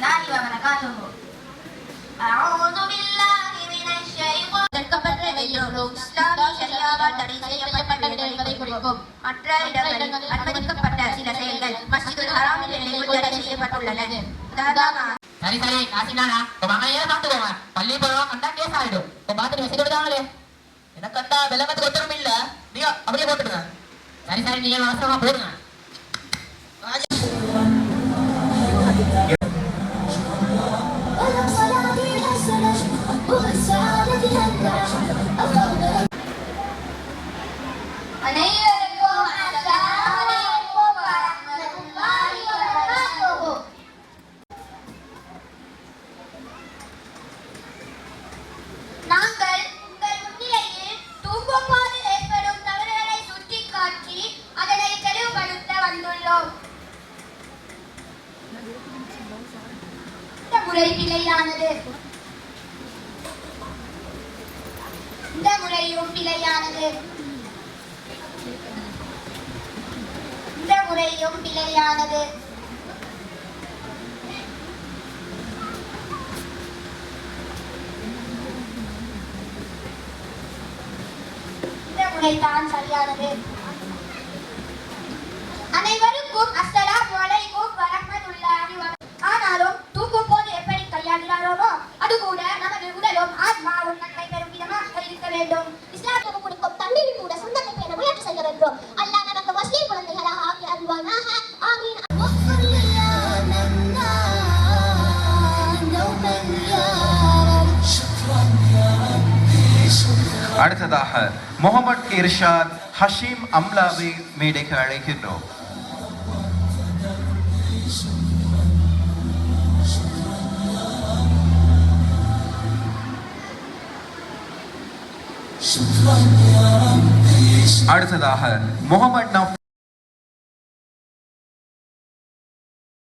warahmatullahi wabarakatuh. A'udzu billahi minasy syaithanir தடுக்கப்பட்ட எல்லோரும் இஸ்லாமிய ஷரியாவால் தடை செய்யப்பட்ட என்பதை குறிக்கும். மற்ற இடங்களில் அனுமதிக்கப்பட்ட சில செயல்கள் மஸ்ஜிதுல் ஹராமில் தடை செய்யப்பட்டுள்ளன. சரி சரி காசினானா மகனையே பார்த்துக்கோங்க. பள்ளி போறோம் கண்டா கேஸ் ஆயிடும். பார்த்துட்டு மெசேஜ் விடுதாங்களே எனக்கு கண்டா வெள்ளமத்துக்கு ஒத்தரும் இல்ல. நீங்க அப்படியே போட்டுடுங்க. சரி சரி நீங்க அவசரமா போடுங்க. இந்த முறையும் பிழையானது. இந்த முறைதான் சரியானது. அனைவருக்கும் அஸ்ஸலாமு அலைக்கும் வரஹ்மத்துல்லாஹி வ ஆனாலும் தூக்கும் போது எப்படி கையாளுகிறாரோ அது கூட நமது உடலும் ஆத்மாவும் நன்மை பெறும் விதமாக இருக்க வேண்டும். இஸ்லாமிய குடிக்கும் தண்ணீரில் கூட சுண்ணத்தை பேண முயற்சி செய்ய வேண்டும். அல்லாஹ் நமக்கு முஸ்லிம் குழந்தைகளாக ஆக்கி அருள்வானாக. ஆமீன். அடுத்ததாக முகமது இர்ஷாத் ஹஷீம் அம்லாவை மேடைக்கு அழைக்கின்றோம். அடுத்ததாக முகமது